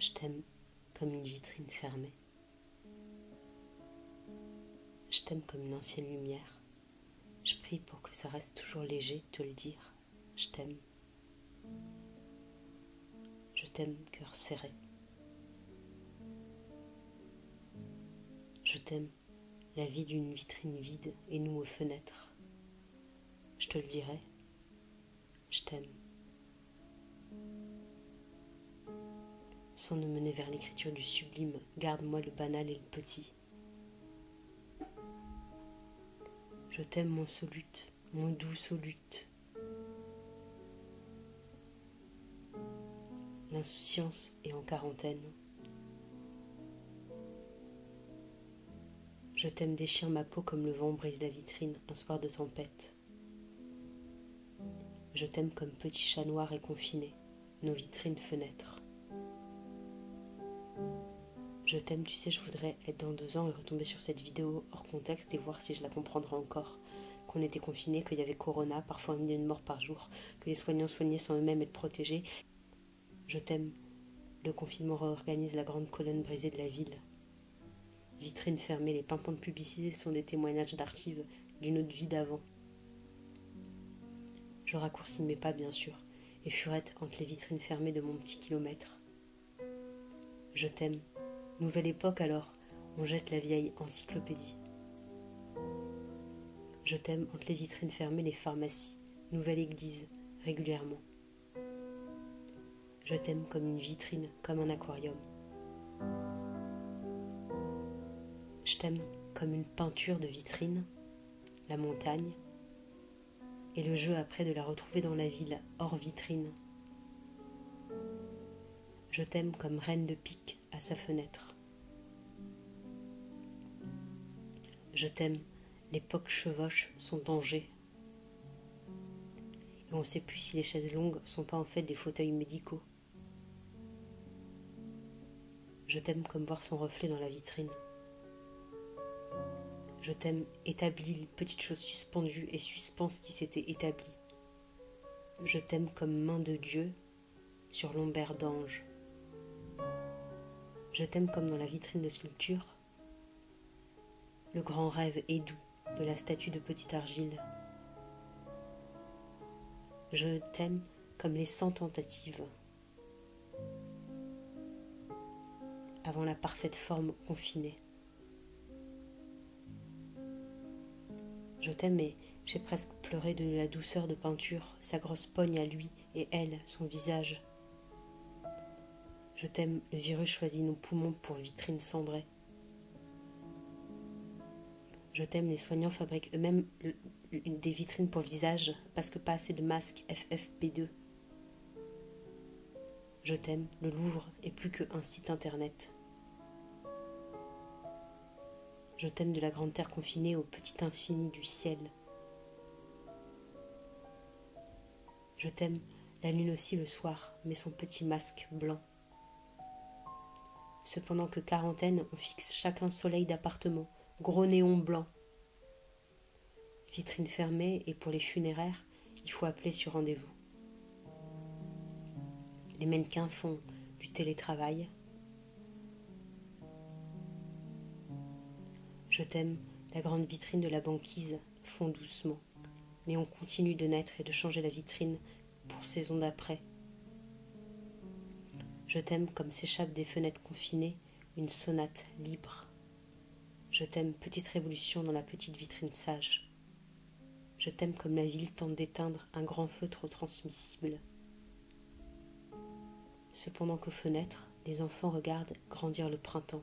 Je t'aime comme une vitrine fermée. Je t'aime comme une ancienne lumière. Je prie pour que ça reste toujours léger de te le dire. Je t'aime. Je t'aime, cœur serré. Je t'aime, la vie d'une vitrine vide et nous aux fenêtres. Je te le dirai. Je t'aime. Sans nous mener vers l'écriture du sublime, garde-moi le banal et le petit. Je t'aime, mon solute, mon doux solute. L'insouciance est en quarantaine. Je t'aime, déchire ma peau comme le vent brise la vitrine un soir de tempête. Je t'aime comme petit chat noir et confiné, nos vitrines fenêtres. Je t'aime, tu sais, je voudrais être dans 2 ans et retomber sur cette vidéo hors contexte et voir si je la comprendrai encore. Qu'on était confinés, qu'il y avait Corona, parfois 1 million de morts par jour, que les soignants soignaient sans eux-mêmes être protégés. Je t'aime, le confinement réorganise la grande colonne brisée de la ville. Vitrines fermées, les pimpants de publicité sont des témoignages d'archives d'une autre vie d'avant. Je raccourcis mes pas, bien sûr, et furette entre les vitrines fermées de mon petit kilomètre. Je t'aime. Nouvelle époque alors, on jette la vieille encyclopédie. Je t'aime entre les vitrines fermées, les pharmacies, nouvelle église, régulièrement. Je t'aime comme une vitrine, comme un aquarium. Je t'aime comme une peinture de vitrine, la montagne, et le jeu après de la retrouver dans la ville, hors vitrine. Je t'aime comme reine de pique à sa fenêtre. Je t'aime, l'époque chevauche son danger. Et on ne sait plus si les chaises longues sont pas en fait des fauteuils médicaux. Je t'aime comme voir son reflet dans la vitrine. Je t'aime établi, une petite chose suspendue et suspense qui s'était établie. Je t'aime comme main de Dieu sur l'ombre d'ange. Je t'aime comme dans la vitrine de sculpture, le grand rêve et doux de la statue de petite argile. Je t'aime comme les 100 tentatives avant la parfaite forme confinée. Je t'aime et j'ai presque pleuré de la douceur de peinture, sa grosse pogne à lui et elle, son visage. Je t'aime, le virus choisit nos poumons pour vitrine cendrée. Je t'aime, les soignants fabriquent eux-mêmes des vitrines pour visage parce que pas assez de masques FFP2. Je t'aime, le Louvre est plus qu'un site internet. Je t'aime de la grande terre confinée au petit infini du ciel. Je t'aime, la lune aussi le soir, mais son petit masque blanc. Cependant que quarantaine, on fixe chacun soleil d'appartement, gros néon blanc. Vitrine fermée et pour les funéraires, il faut appeler sur rendez-vous. Les mannequins font du télétravail. Je t'aime, la grande vitrine de la banquise fond doucement, mais on continue de naître et de changer la vitrine pour saison d'après. Je t'aime comme s'échappe des fenêtres confinées une sonate libre. Je t'aime, petite révolution dans la petite vitrine sage. Je t'aime comme la ville tente d'éteindre un grand feu trop transmissible. Cependant qu'aux fenêtres, les enfants regardent grandir le printemps.